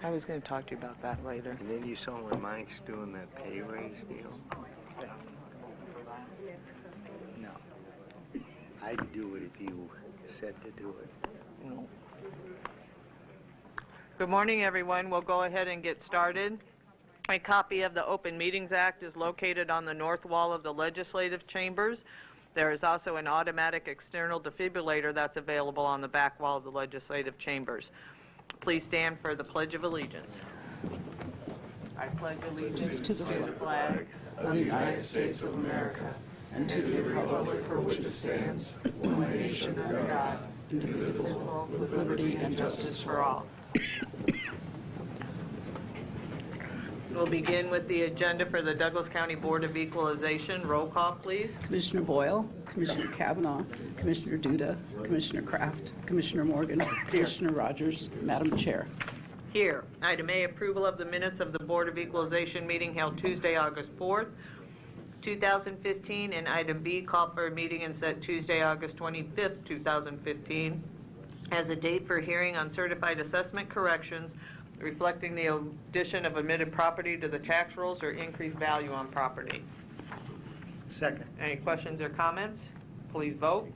I was going to talk to you about that later. And then you saw when Mike's doing that pay raise deal? No. I'd do it if you said to do it. No. Good morning, everyone. We'll go ahead and get started. A copy of the Open Meetings Act is located on the north wall of the legislative chambers. There is also an automatic external defibrillator that's available on the back wall of the legislative chambers. Please stand for the Pledge of Allegiance. I pledge allegiance to the flag of the United States of America and to the republic for which it stands, one nation under God, indivisible, with liberty and justice for all. We'll begin with the agenda for the Douglas County Board of Equalization. Roll call, please. Commissioner Boyle, Commissioner Kavanaugh, Commissioner Duda, Commissioner Kraft, Commissioner Morgan, Commissioner Rogers, Madam Chair. Here. Item A, approval of the minutes of the Board of Equalization meeting held Tuesday, August 4th, 2015, and item B, call for a meeting and set Tuesday, August 25th, 2015, as a date for hearing on certified assessment corrections reflecting the addition of omitted property to the tax rolls or increased value on property. Second. Any questions or comments? Please vote.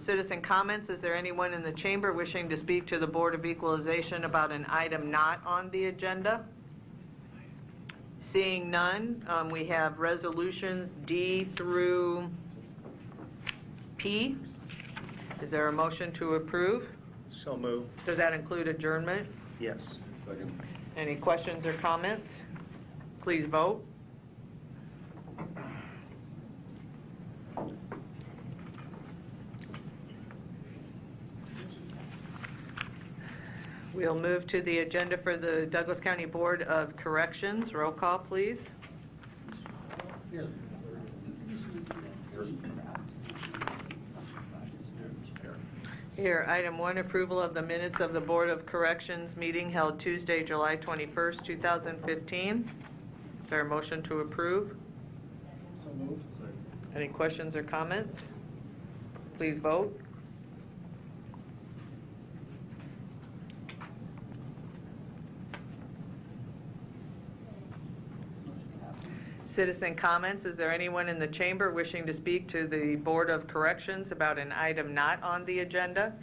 Citizen comments. Is there anyone in the chamber wishing to speak to the Board of Equalization about an item not on the agenda? Seeing none, we have resolutions D through P. Is there a motion to approve? So moved. Does that include adjournment? Yes. Second. Any questions or comments? Please vote. We'll move to the agenda for the Douglas County Board of Corrections. Roll call, please. Here, item 1, approval of the minutes of the Board of Corrections meeting held Tuesday, July 21st, 2015. Is there a motion to approve? So moved. Any questions or comments? Please vote. Citizen comments. Is there anyone in the chamber wishing to speak to the Board of Corrections about an item not on the agenda?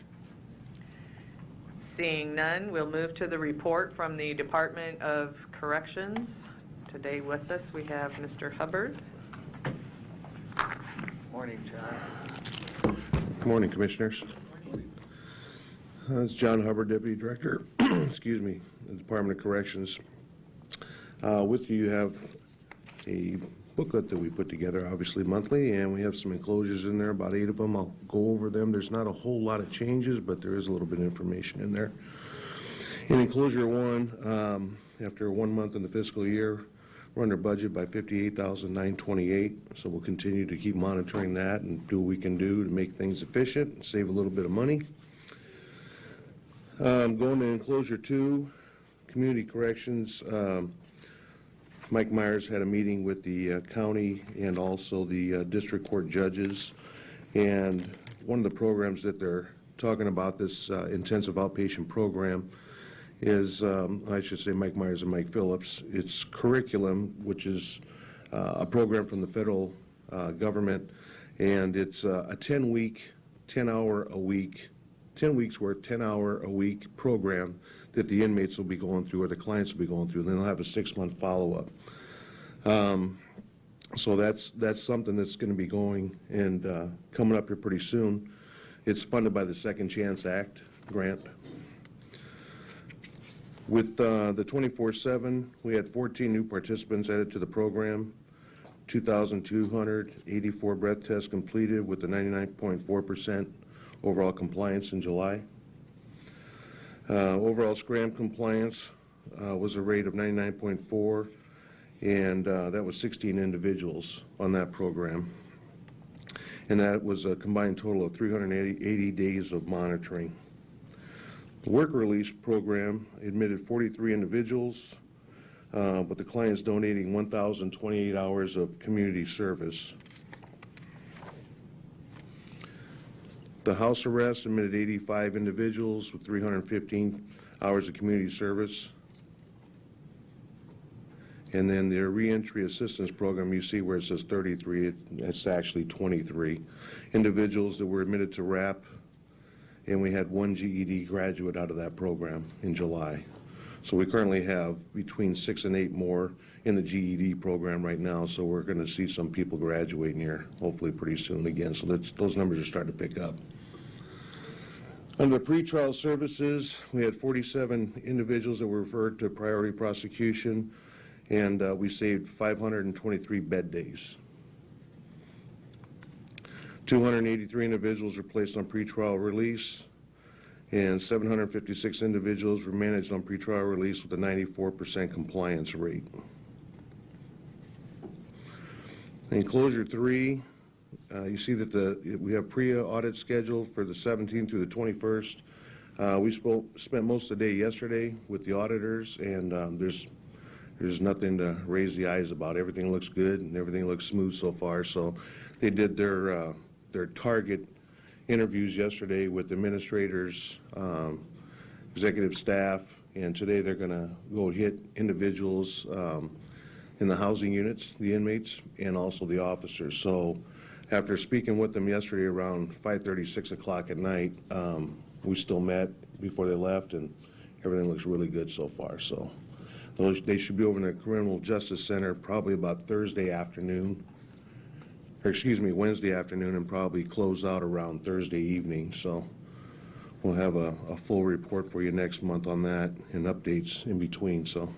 Seeing none, we'll move to the report from the Department of Corrections. Today with us we have Mr. Hubbard. Morning, John. Good morning, Commissioners. It's John Hubbard, Deputy Director, excuse me, the Department of Corrections. With you have a booklet that we put together, obviously monthly, and we have some enclosures in there, about 8 of them. I'll go over them. There's not a whole lot of changes, but there is a little bit of information in there. In enclosure 1, after 1 month in the fiscal year, we're under budget by $58,928, so we'll continue to keep monitoring that and do what we can do to make things efficient and save a little bit of money. Going to enclosure 2, community corrections. Mike Myers had a meeting with the county and also the district court judges, and one of the programs that they're talking about, this intensive outpatient program, is, I should say Mike Myers and Mike Phillips. It's curriculum, which is a program from the federal government, and it's a 10-week, 10-hour-a-week, 10 weeks worth, 10-hour-a-week program that the inmates will be going through, or the clients will be going through. Then they'll have a 6-month follow-up. So that's something that's going to be going and coming up here pretty soon. It's funded by the Second Chance Act grant. With the 24/7, we had 14 new participants added to the program, 2,284 breath tests completed with a 99.4% overall compliance in July. Overall scram compliance was a rate of 99.4, and that was 16 individuals on that program. And that was a combined total of 380 days of monitoring. The work release program admitted 43 individuals, with the clients donating 1,028 hours of community service. The house arrest admitted 85 individuals with 315 hours of community service. And then their reentry assistance program, you see where it says 33, it's actually 23 individuals that were admitted to RAP, and we had 1 GED graduate out of that program in July. So we currently have between 6 and 8 more in the GED program right now, so we're going to see some people graduating here hopefully pretty soon again, so those numbers are starting to pick up. Under pretrial services, we had 47 individuals that were referred to priority prosecution, and we saved 523 bed days. 283 individuals were placed on pretrial release, and 756 individuals were managed on pretrial release with a 94% compliance rate. In Closure 3, you see that we have PREA audit scheduled for the 17th through the 21st. We spent most of the day yesterday with the auditors, and there's nothing to raise the eyes about. Everything looks good and everything looks smooth so far. So they did their target interviews yesterday with administrators, executive staff, and today they're going to go hit individuals in the housing units, the inmates, and also the officers. So after speaking with them yesterday around 5:30, 6 o'clock at night, we still met before they left, and everything looks really good so far. So they should be over in the Criminal Justice Center probably about Wednesday afternoon, and probably close out around Thursday evening. So we'll have a full report for you next month on that and updates in between. So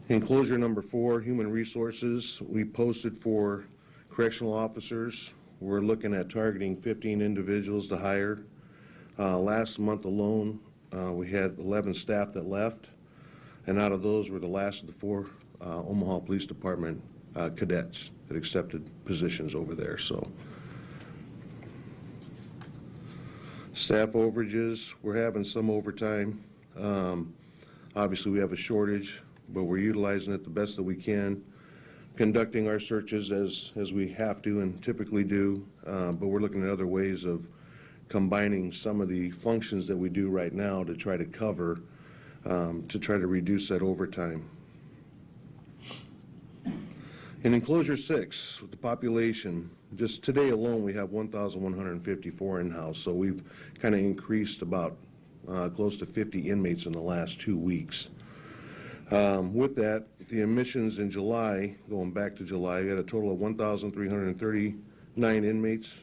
in closure number 4, human resources, we posted for correctional officers. We're looking at targeting 15 individuals to hire. Last month alone, we had 11 staff that left, and out of those were the last of the 4 Omaha Police Department cadets that accepted positions over there. So staff overages, we're having some overtime. Obviously we have a shortage, but we're utilizing it the best that we can, conducting our searches as we have to and typically do, but we're looking at other ways of combining some of the functions that we do right now to try to cover, to try to reduce that overtime. In enclosure 6, with the population, just today alone we have 1,154 in-house, so we've kind of increased about close to 50 inmates in the last 2 weeks. With that, the admissions in July, going back to July, we had a total of 1,339 inmates,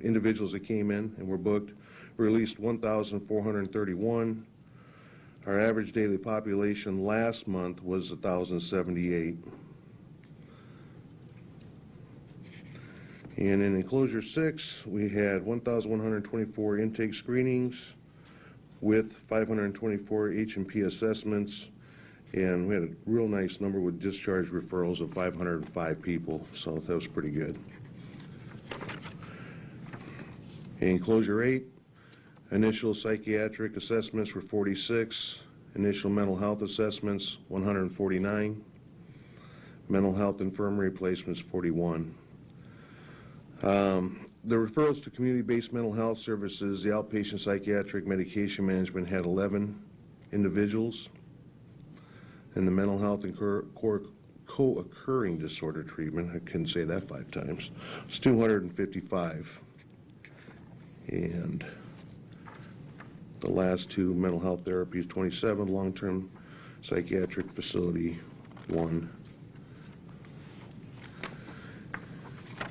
individuals that came in and were booked. We released 1,431. Our average daily population last month was 1,078. And in enclosure 6, we had 1,124 intake screenings with 524 H&P assessments, and we had a real nice number with discharge referrals of 505 people, so that was pretty good. In enclosure 8, initial psychiatric assessments were 46, initial mental health assessments 149, mental health infirmary placements 41. The referrals to community-based mental health services, the outpatient psychiatric medication management had 11 individuals, and the mental health and co-occurring disorder treatment, I couldn't say that 5 times, it's 255. And the last 2, mental health therapies 27, long-term psychiatric facility 1.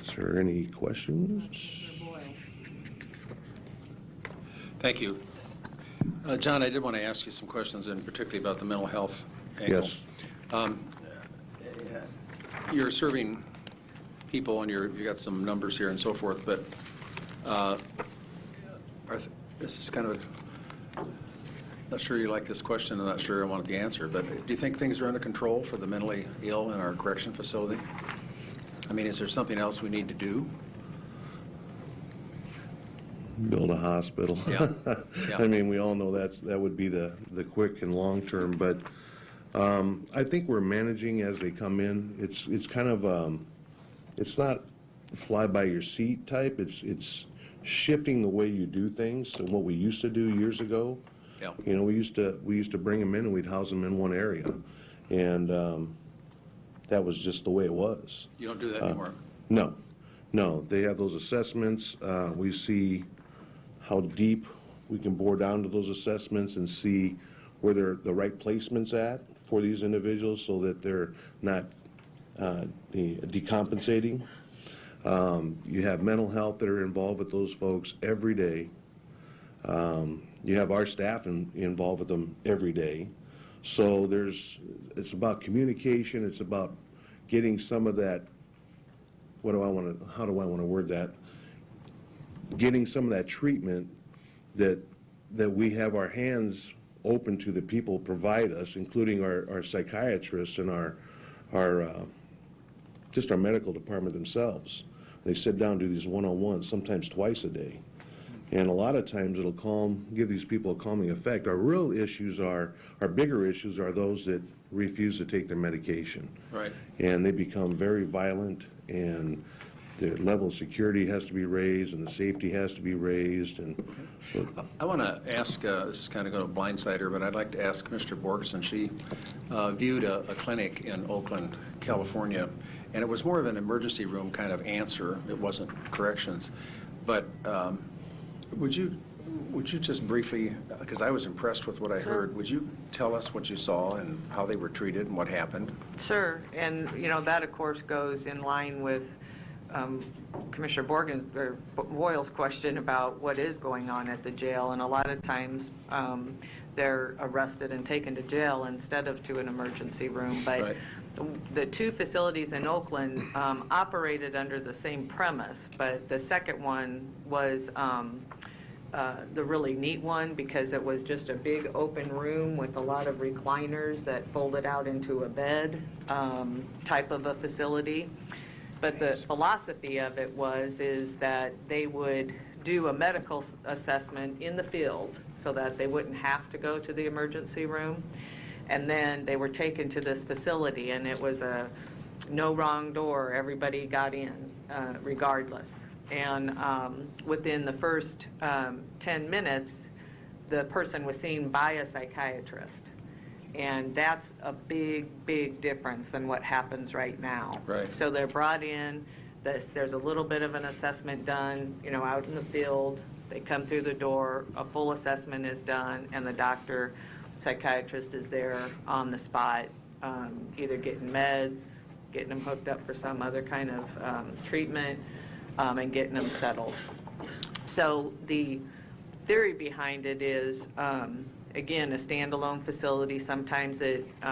Is there any questions? Thank you. John, I did want to ask you some questions, and particularly about the mental health angle. Yes. You're serving people, and you got some numbers here and so forth, but this is kind of, not sure you like this question, I'm not sure I want the answer, but do you think things are under control for the mentally ill in our correction facility? I mean, is there something else we need to do? build a hospital. Yeah. Yeah. I mean, we all know that would be the quick and long term, but I think we're managing as they come in. It's kind of it's not fly by your seat type. It's shifting the way you do things and what we used to do years ago. Yeah. You know, we used to bring them in and we'd house them in one area, and that was just the way it was. You don't do that anymore? No, they have those assessments. We see how deep we can bore down to those assessments and see where they're the right placements at for these individuals so that they're not decompensating. You have mental health that are involved with those folks every day. You have our staff involved with them every day. So it's about communication. It's about getting some of that, how do I want to word that? Getting some of that treatment that we have our hands open to the people provide us, including our psychiatrists and our just our medical department themselves. They sit down and do these one-on-ones, sometimes twice a day. And a lot of times it'll give these people a calming effect. Our bigger issues are those that refuse to take their medication. Right. And they become very violent, and the level of security has to be raised, and the safety has to be raised. And I want to ask, this is kind of going to blindside her, but I'd like to ask Mr. Borgeson. She viewed a clinic in Oakland, California, and it was more of an emergency room kind of answer. It wasn't corrections. But would you just briefly, because I was impressed with what I heard, would you tell us what you saw and how they were treated and what happened? Sure, and that of course goes in line with Commissioner Boyle's question about what is going on at the jail, and a lot of times they're arrested and taken to jail instead of to an emergency room. But right. The two facilities in Oakland operated under the same premise, but the second one was the really neat one because it was just a big open room with a lot of recliners that folded out into a bed type of a facility. But the philosophy of it is that they would do a medical assessment in the field so that they wouldn't have to go to the emergency room. And then they were taken to this facility, and it was a no wrong door. Everybody got in regardless. And within the first 10 minutes, the person was seen by a psychiatrist. And that's a big, big difference than what happens right now. Right. So they're brought in, there's a little bit of an assessment done, out in the field. They come through the door, a full assessment is done, and the psychiatrist is there on the spot, either getting meds, getting them hooked up for some other kind of treatment, and getting them settled. So the theory behind it is, again, a standalone facility. Sometimes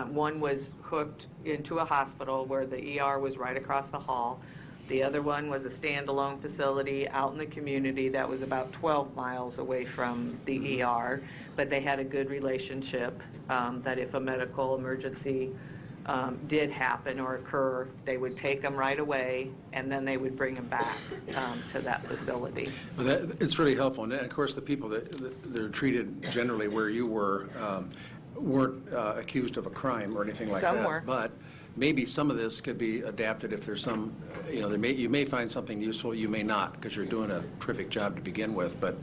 one was hooked into a hospital where the ER was right across the hall. The other one was a standalone facility out in the community that was about 12 miles away from the ER, but they had a good relationship that if a medical emergency did happen or occur, they would take them right away, and then they would bring them back to that facility. Well, it's really helpful. And of course, the people that are treated generally where you were weren't accused of a crime or anything like that. Some were. But maybe some of this could be adapted if there's some, you may find something useful, you may not, because you're doing a terrific job to begin with. But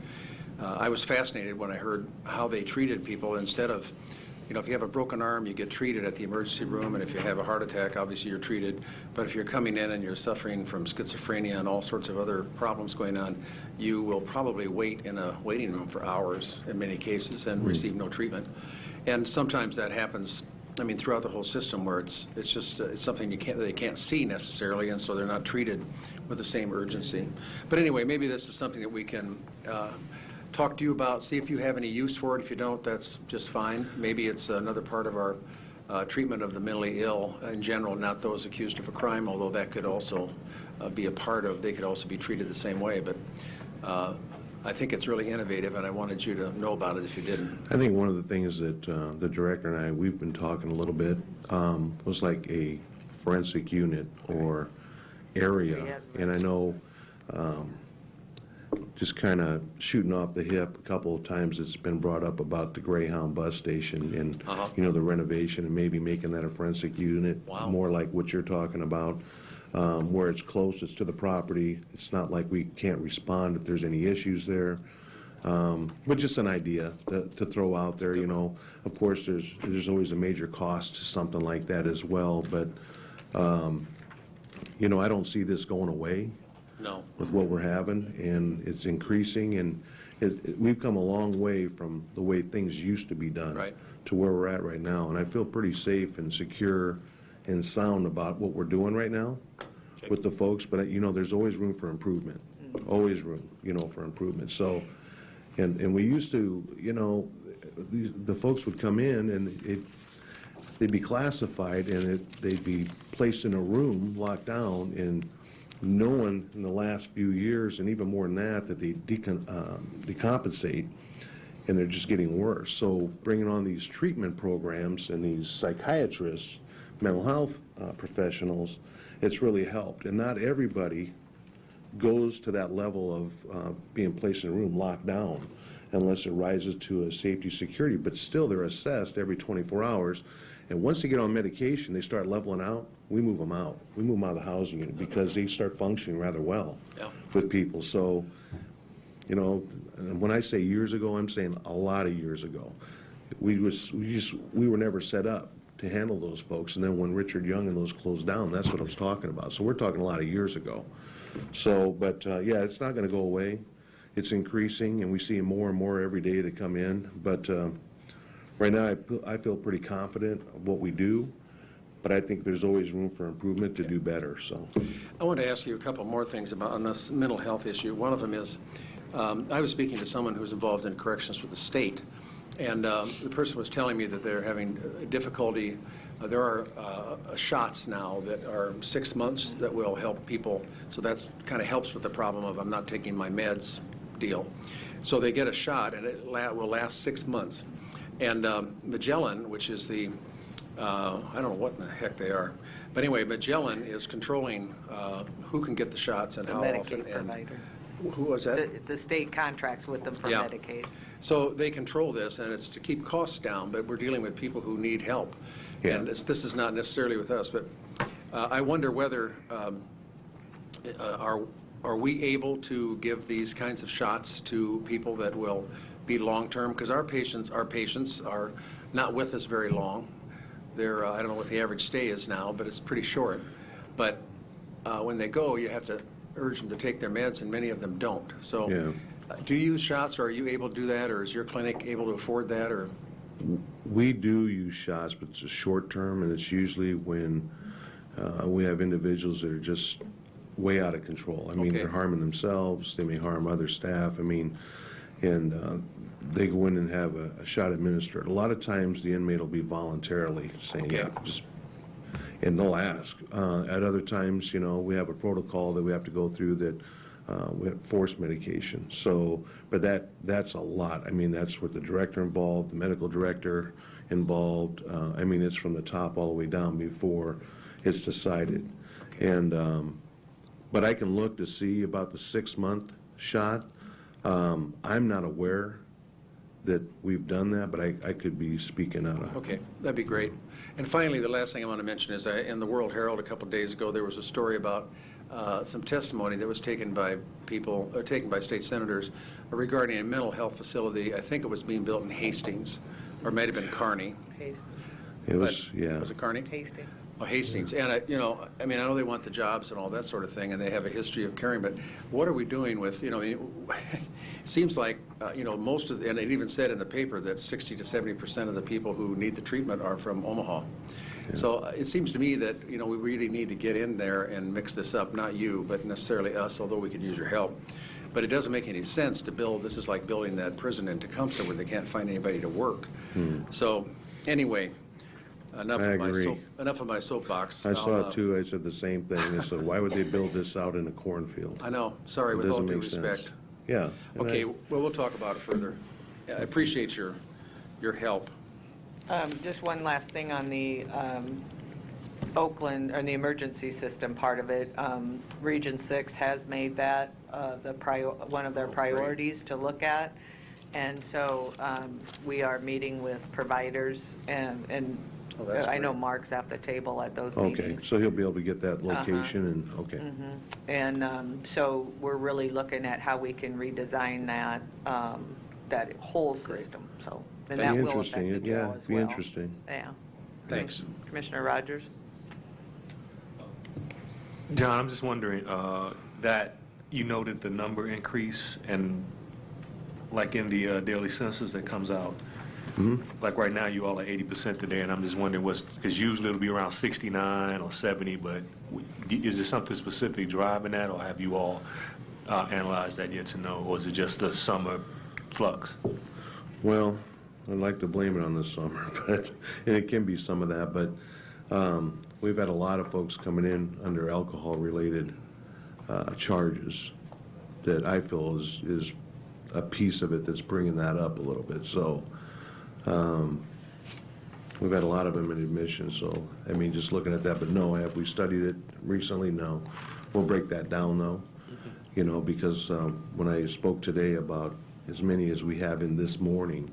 I was fascinated when I heard how they treated people. Instead of, if you have a broken arm, you get treated at the emergency room, and if you have a heart attack, obviously you're treated. But if you're coming in and you're suffering from schizophrenia and all sorts of other problems going on, you will probably wait in a waiting room for hours in many cases and receive no treatment. And sometimes that happens, throughout the whole system, where it's something they can't see necessarily, and so they're not treated with the same urgency. But anyway, maybe this is something that we can talk to you about, see if you have any use for it. If you don't, that's just fine. Maybe it's another part of our treatment of the mentally ill in general, not those accused of a crime, although that could also be a part of, they could also be treated the same way. But I think it's really innovative, and I wanted you to know about it if you didn't. I think one of the things that the director and we've been talking a little bit, was like a forensic unit or area. And I know just kind of shooting off the hip. A couple of times it's been brought up about the Greyhound bus station and, the renovation and maybe making that a forensic unit, more like what you're talking about, where it's closest to the property. It's not like we can't respond if there's any issues there. But just an idea to throw out there, Of course, there's always a major cost to something like that as well, but, I don't see this going away. No. With what we're having, and it's increasing, and we've come a long way from the way things used to be done to where we're at right now, and I feel pretty safe and secure and sound about what we're doing right now with the folks, but there's always room for improvement, always room, for improvement. So, and we used to, the folks would come in and they'd be classified and they'd be placed in a room, locked down, and no one in the last few years, and even more than that they decompensate, and they're just getting worse. So bringing on these treatment programs and these psychiatrists, mental health professionals, it's really helped. And not everybody goes to that level of being placed in a room locked down unless it rises to a safety security, but still they're assessed every 24 hours. And once they get on medication, they start leveling out, we move them out. We move them out of the housing unit because they start functioning rather well with people. So, when I say years ago, I'm saying a lot of years ago. We were never set up to handle those folks. And then when Richard Young and those closed down, that's what I was talking about. So we're talking a lot of years ago. So, but it's not going to go away. It's increasing, and we see more and more every day that come in. But right now, I feel pretty confident of what we do, but I think there's always room for improvement to do better. So, I want to ask you a couple more things on this mental health issue. One of them is, I was speaking to someone who's involved in corrections with the state, and the person was telling me that they're having difficulty. There are shots now that are 6 months that will help people, so that's kind of helps with the problem of I'm not taking my meds deal. So they get a shot, and it will last 6 months. And Magellan, which is the, I don't know what in the heck they are, but anyway, Magellan is controlling who can get the shots and how often. And who was that? The state contracts with them for Medicaid. So they control this, and it's to keep costs down, but we're dealing with people who need help. Yeah. And this is not necessarily with us, but I wonder whether are we able to give these kinds of shots to people that will be long-term? Because our patients are not with us very long. They're, I don't know what the average stay is now, but it's pretty short. But when they go, you have to urge them to take their meds, and many of them don't. So do you use shots, or are you able to do that, or is your clinic able to afford that? Or we do use shots, but it's a short term, and it's usually when we have individuals that are just way out of control. I mean, they're harming themselves, they may harm other staff, and they go in and have a shot administered. A lot of times the inmate will be voluntarily saying, and they'll ask. At other times, we have a protocol that we have to go through that we have forced medication. So, but that's a lot. I mean, that's with the director involved, the medical director involved. It's from the top all the way down before it's decided. And but I can look to see about the 6-month shot. I'm not aware that we've done that, but I could be speaking out of. Okay, that'd be great. And finally, the last thing I want to mention is in the World Herald a couple of days ago, there was a story about some testimony that was taken by state senators regarding a mental health facility. I think it was being built in Hastings, or it might have been Kearney. It was, Was it Kearney? Hastings. Oh, Hastings. And, I know they want the jobs and all that sort of thing, and they have a history of caring, but what are we doing with, it seems like, most of, and it even said in the paper that 60 to 70% of the people who need the treatment are from Omaha. Yeah. So it seems to me that, we really need to get in there and mix this up, not you, but necessarily us, although we could use your help. But it doesn't make any sense to build, this is like building that prison in Tecumseh where they can't find anybody to work. So, anyway. Enough of my soapbox. I saw it too. I said the same thing. I said, why would they build this out in a cornfield? I know. Sorry, with all due respect. Yeah. Okay, well, we'll talk about it further. I appreciate your help. Just one last thing on the Oakland, or the emergency system part of it, Region 6 has made that one of their priorities to look at. And so we are meeting with providers, and Oh, that's I know great. Mark's at the table at those Okay, meetings. so he'll be able to get that location and, okay. And so we're really looking at how we can redesign that whole system, so. And that Be will affect interesting, the yeah, jail as be well. interesting. Yeah. Thanks. Commissioner Rogers? John, I'm just wondering, that you noted the number increase and like in the daily census that comes out, like right now you all are 80% today, and I'm just wondering because usually it'll be around 69 or 70, but is there something specific driving that, or have you all analyzed that yet to know, or is it just the summer flux? Well, I'd like to blame it on the summer, but, and it can be some of that, but we've had a lot of folks coming in under alcohol-related charges that I feel is a piece of it that's bringing that up a little bit. So we've had a lot of them in admission, so, I mean, just looking at that, but no, have we studied it recently? No. We'll break that down, though, you know, because when I spoke today about as many as we have in this morning,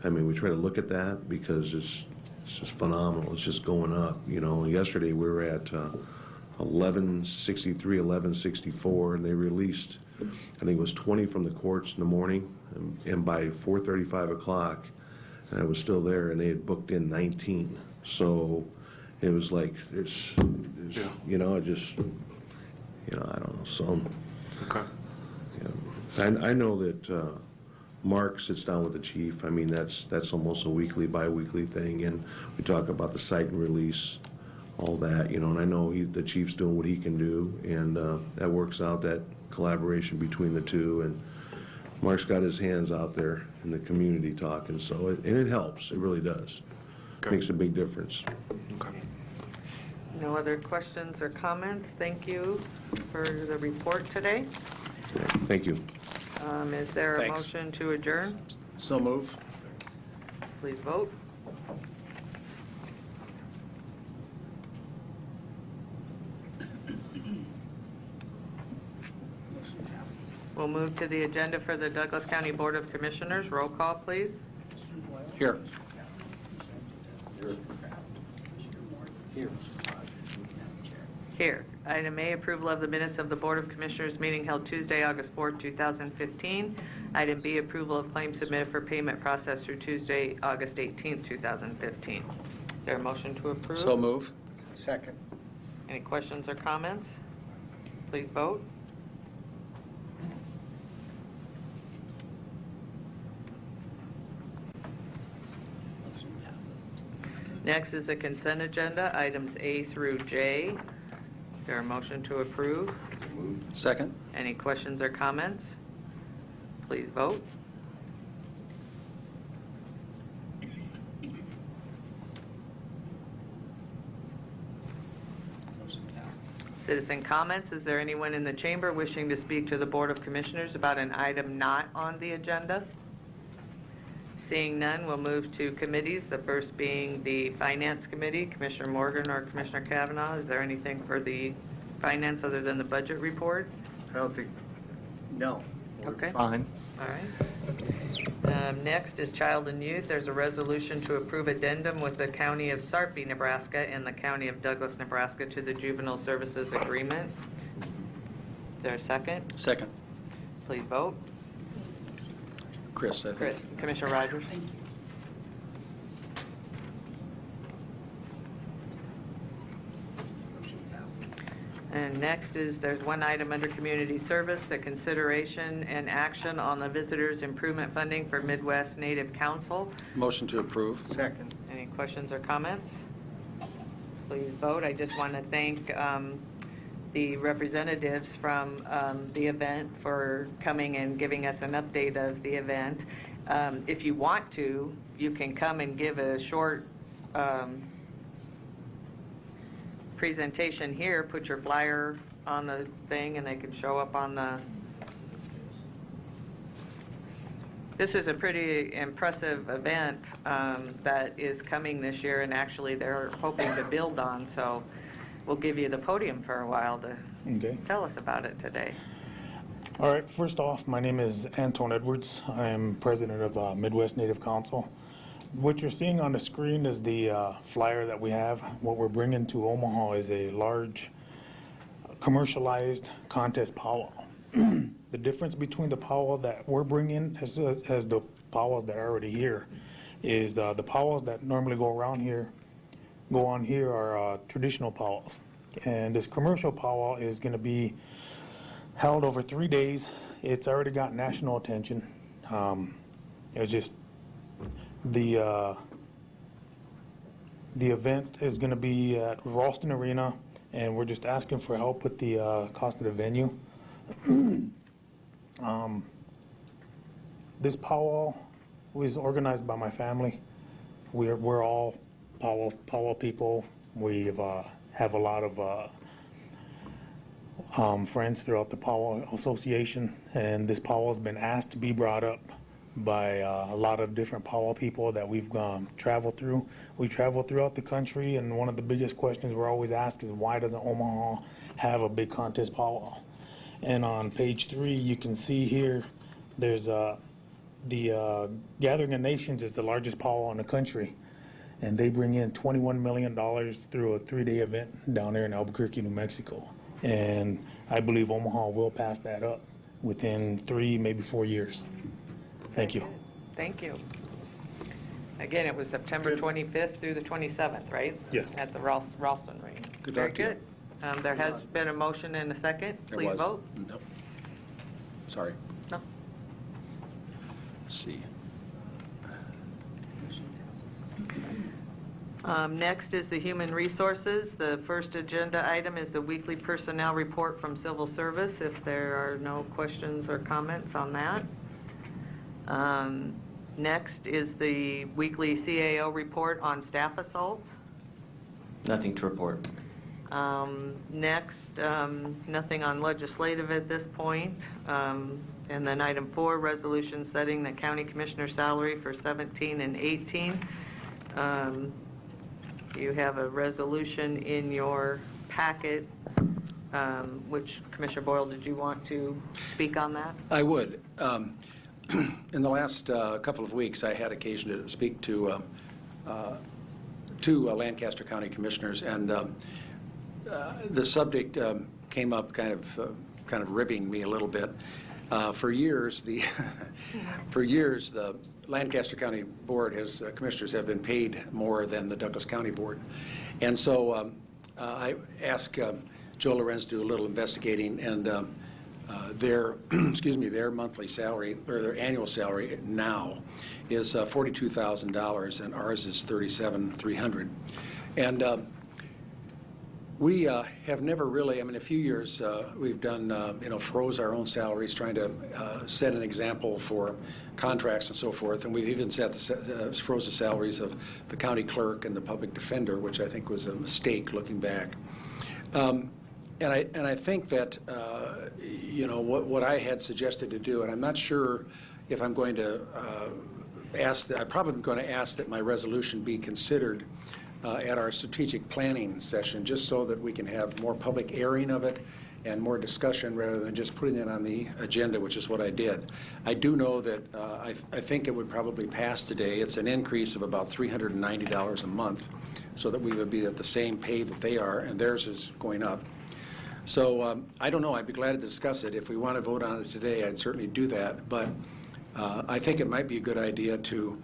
I mean, we try to look at that because it's just phenomenal. It's just going up, you know. Yesterday we were at 1163, 1164, and they released, I think it was 20 from the courts in the morning, and by 4:30, 5 o'clock, and I was still there, and they had booked in 19. So it was like, there's you know, just, you know, I don't know, so. Okay. I know that Mark sits down with the chief. I mean, that's almost a weekly, bi-weekly thing, and we talk about the site and release, all that, you know, and I know the chief's doing what he can do, and that works out, that collaboration between the two, and Mark's got his hands out there in the community talking, so it helps. It really does. Okay. Makes a big difference. Okay. No other questions or comments? Thank you for the report today. Yeah, thank you. Is there a Thanks. motion to adjourn? So move. Please vote. We'll move to the agenda for the Douglas County Board of Commissioners. Roll call, please. Here. Here. Item A, approval of the minutes of the Board of Commissioners meeting held Tuesday, August 4, 2015. Item B, approval of claims submitted for payment processed through Tuesday, August 18, 2015. Is there a motion to approve? So move. Second. Any questions or comments? Please vote. Next is the consent agenda, items A through J. Is there a motion to approve? Second. Any questions or comments? Please vote. Citizen comments. Is there anyone in the chamber wishing to speak to the Board of Commissioners about an item not on the agenda? Seeing none, we'll move to committees, the first being the Finance Committee. Commissioner Morgan or Commissioner Kavanaugh, is there anything for the finance other than the budget report? I don't think, no. Okay. Fine. All right. Next is Child and Youth. There's a resolution to approve addendum with the County of Sarpy, Nebraska, and the County of Douglas, Nebraska, to the Juvenile Services Agreement. Is there a second? Second. Please vote. Chris, I think. Commissioner Rogers. And next is, there's one item under community service, the consideration and action on the visitors improvement funding for Midwest Native Council. Motion to approve. Second. Any questions or comments? Please vote. I just want to thank the representatives from the event for coming and giving us an update of the event. If you want to, you can come and give a short presentation here, put your flyer on the thing, and they can show up on the This is a pretty impressive event that is coming this year, and actually they're hoping to build on, so we'll give you the podium for a while to tell us about it today. All right, first off, my name is Anton Edwards. I am president of Midwest Native Council. What you're seeing on the screen is the flyer that we have. What we're bringing to Omaha is a large commercialized contest powwow. The difference between the powwow that we're bringing as the powwows that are already here is the powwows that normally go on here are traditional powwows. And this commercial powwow is going to be held over 3 days. It's already got national attention. It's just the event is going to be at Ralston Arena, and we're just asking for help with the cost of the venue. This powwow was organized by my family. We're all powwow people. We have a lot of friends throughout the powwow association, and this powwow has been asked to be brought up by a lot of different powwow people that we've traveled through. We travel throughout the country, and one of the biggest questions we're always asked is, why doesn't Omaha have a big contest powwow? And on page 3, you can see here, there's the Gathering of Nations is the largest powwow in the country, and they bring in $21 million through a 3-day event down there in Albuquerque, New Mexico. And I believe Omaha will pass that up within 3, maybe 4 years. Thank you. Thank you. Again, it was September 25th through the 27th, right? Yes. At the Ralston Range. Good Very luck to you. good. There has been a motion and a second. Please vote. No. Sorry. No. Let's see. Next is the Human Resources. The first agenda item is the weekly personnel report from Civil Service, if there are no questions or comments on that. Next is the weekly CAO report on staff assaults. Nothing to report. Next, nothing on legislative at this point. And then item 4, resolution setting the county commissioner salary for 17 and 18. You have a resolution in your packet, which, Commissioner Boyle, did you want to speak on that? I would. In the last couple of weeks, I had occasion to speak to two Lancaster County commissioners, and the subject came up kind of ribbing me a little bit. For years, the Lancaster County Board commissioners have been paid more than the Douglas County Board, and so I asked Joe Lorenz to do a little investigating, and their their monthly salary, or their annual salary now, is $42,000, and ours is $37,300, and we have never really, a few years we've done, froze our own salaries, trying to set an example for contracts and so forth, and we've even froze the salaries of the county clerk and the public defender, which I think was a mistake looking back. And I think that, what I had suggested to do, and I'm not sure if I'm going to I'm probably going to ask that my resolution be considered at our strategic planning session, just so that we can have more public airing of it and more discussion rather than just putting it on the agenda, which is what I did. I do know that I think it would probably pass today. It's an increase of about $390 a month, so that we would be at the same pay that they are, and theirs is going up. So I don't know. I'd be glad to discuss it. If we want to vote on it today, I'd certainly do that. But I think it might be a good idea to,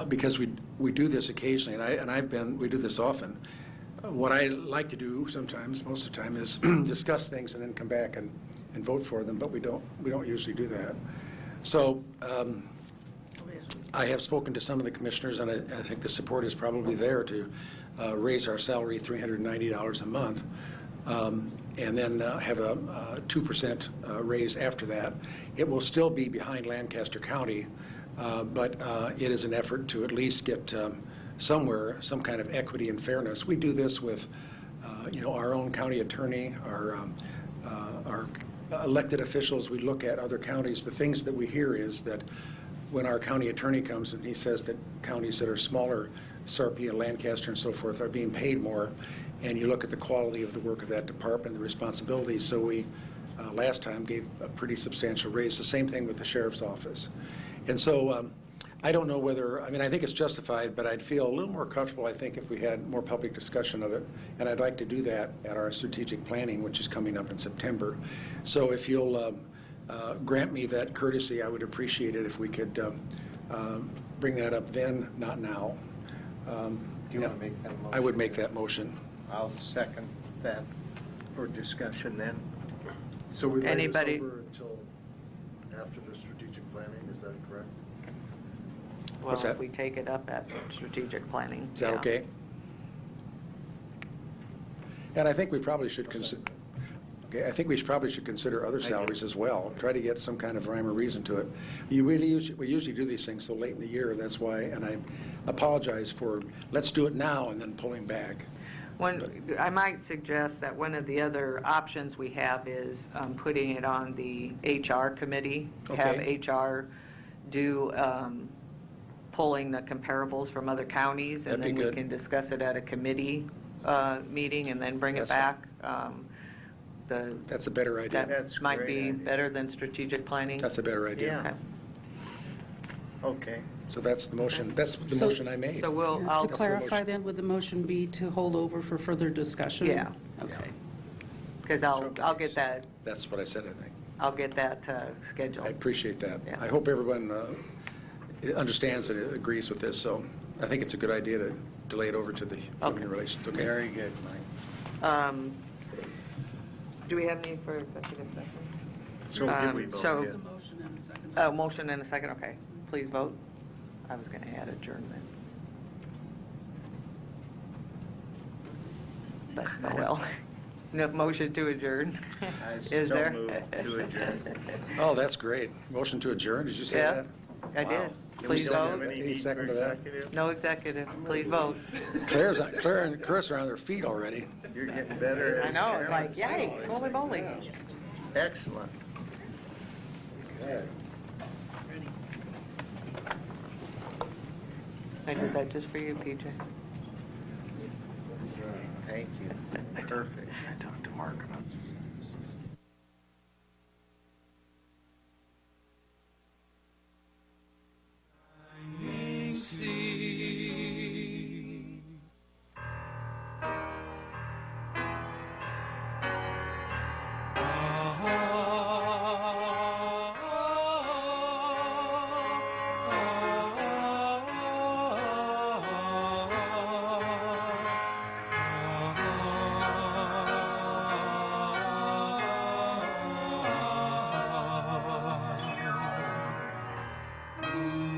because we do this occasionally, and we do this often. What I like to do sometimes, most of the time, is discuss things and then come back and vote for them. But we don't usually do that. So I have spoken to some of the commissioners, and I think the support is probably there to raise our salary $390 a month. And then have a 2% raise after that. It will still be behind Lancaster County, but it is an effort to at least get somewhere some kind of equity and fairness. We do this with, our own county attorney, our elected officials, we look at other counties, the things that we hear is that when our county attorney comes and he says that counties that are smaller, Sarpy and Lancaster and so forth, are being paid more, and you look at the quality of the work of that department, the responsibilities. So we, last time, gave a pretty substantial raise. The same thing with the sheriff's office. And so I don't know whether, I mean, I think it's justified, but I'd feel a little more comfortable, I think, if we had more public discussion of it. And I'd like to do that at our strategic planning, which is coming up in September. So if you'll grant me that courtesy, I would appreciate it if we could bring that up then, not now. Do you want to make that motion? I would make that motion. I'll second that for discussion then. So we lay Anybody- this over until after the strategic planning, is that correct? Well, What's that? if we take it up at strategic planning. Is that yeah. okay? And I think we probably should consider, okay, I think we probably should consider other salaries as well. Try to get some kind of rhyme or reason to it. We usually do these things so late in the year, that's why, and I apologize for, let's do it now and then pulling back. I might suggest that one of the other options we have is putting it on the HR committee. Have Okay. HR do pulling the comparables from other counties, That'd and be then we good. can discuss it at a committee meeting and then bring it That's back. That's a better idea. That That's a might great be idea. better than strategic planning. That's a better idea. Yeah. Okay. So that's the motion, that's the So- motion I made. So we'll, To I'll, clarify motion. then, would the motion be to hold over for further discussion? Yeah. Okay. because I'll get that, That's what I said, I think. I'll get that I scheduled. appreciate that. Yeah. I hope everyone understands and agrees with this, so I think it's a good idea to delay it over to the Human Relations. Okay. Very good, Mike. Do we have any for executive session? So did we vote so- yet? There's a motion and a second. Oh, motion and a second, okay. Please vote. I was going to add adjournment. But, oh well. No motion to adjourn. I Is so there? move to adjourn. Oh, that's great. Motion to adjourn, did you say Yeah, that? I Wow. did. Can we Please still vote. have any second to that? No executive, please vote. Claire and Chris are on their feet already. You're getting better I as know, it's like, chairman. yay, holy moly. Excellent. Okay. I did that just for you, PJ. Thank you. Perfect. I talked to Mark about Ooh.